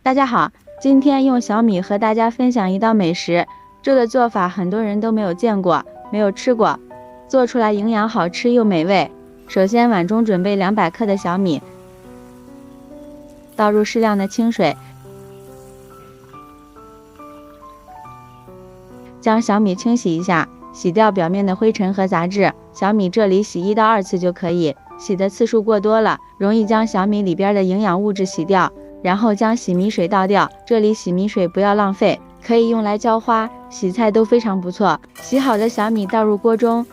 大家好，今天用小米和大家分享一道美食，这个做法很多人都没有见过，没有吃过，做出来营养好吃又美味。首先碗中准备200克的小米，倒入适量的清水，将小米清洗一下，洗掉表面的灰尘和杂质。小米这里洗1到2次就可以，洗的次数过多了，容易将小米里边的营养物质洗掉。然后将洗米水倒掉，这里洗米水不要浪费，可以用来浇花、洗菜都非常不错。洗好的小米倒入锅中，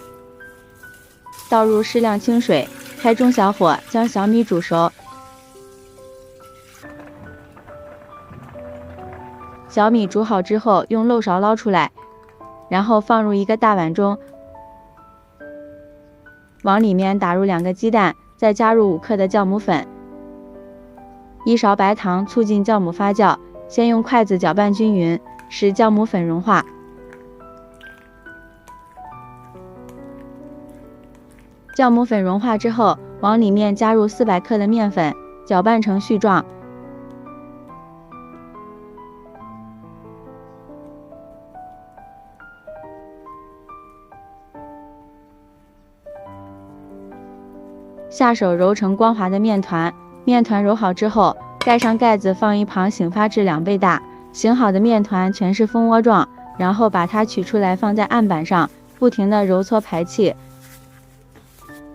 倒入适量清水，开中小火将小米煮熟。小米煮好之后，用漏勺捞出来，然后放入一个大碗中，往里面打入2个鸡蛋，再加入5克的酵母粉。1勺白糖促进酵母发酵，先用筷子搅拌均匀，使酵母粉融化。酵母粉融化之后，往里面加入400克的面粉，搅拌成絮状。下手揉成光滑的面团。面团揉好之后，盖上盖子，放一旁醒发至2倍大。醒好的面团全是蜂窝状，然后把它取出来放在案板上，不停地揉搓排气。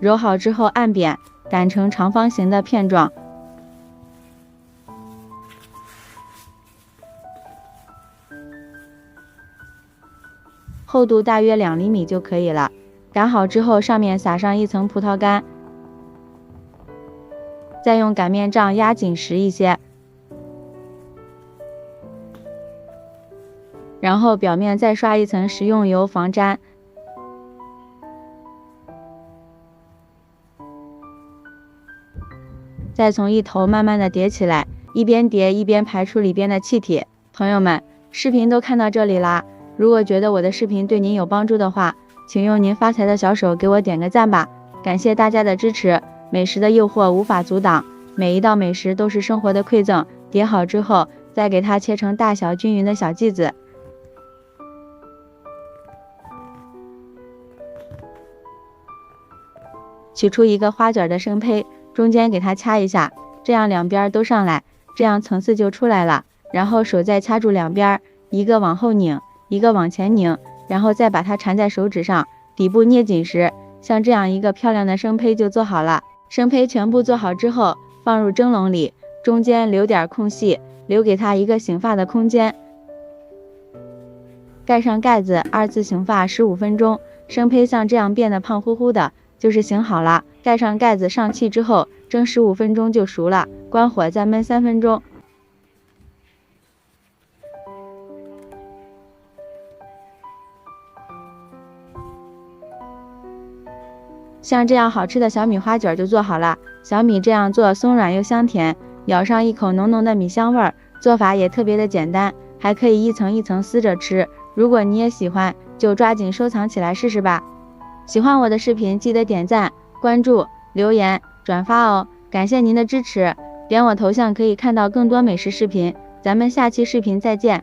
揉好之后按扁，擀成长方形的片状。厚度大约2厘米就可以了。擀好之后，上面撒上一层葡萄干。再用擀面杖压紧实一些，然后表面再刷一层食用油防粘。再从一头慢慢的叠起来，一边叠一边排出里边的气体。朋友们，视频都看到这里啦，如果觉得我的视频对您有帮助的话，请用您发财的小手给我点个赞吧，感谢大家的支持。美食的诱惑无法阻挡，每一道美食都是生活的馈赠。叠好之后，再给它切成大小均匀的小剂子。取出一个花卷的生胚，中间给它掐一下，这样两边都上来，这样层次就出来了。然后手再掐住两边，一个往后拧，一个往前拧，然后再把它缠在手指上，底部捏紧实，像这样一个漂亮的生胚就做好了。生胚全部做好之后，放入蒸笼里，中间留点空隙，留给它一个醒发的空间。盖上盖子，2次醒发15分钟，生胚像这样变得胖乎乎的，就是醒好了。盖上盖子上气之后，蒸15分钟就熟了，关火再焖3分钟。像这样好吃的小米花卷就做好了。小米这样做松软又香甜，咬上一口浓浓的米香味儿。做法也特别的简单，还可以一层一层撕着吃。如果你也喜欢，就抓紧收藏起来试试吧。喜欢我的视频记得点赞、关注、留言、转发哦，感谢您的支持。点我头像可以看到更多美食视频，咱们下期视频再见。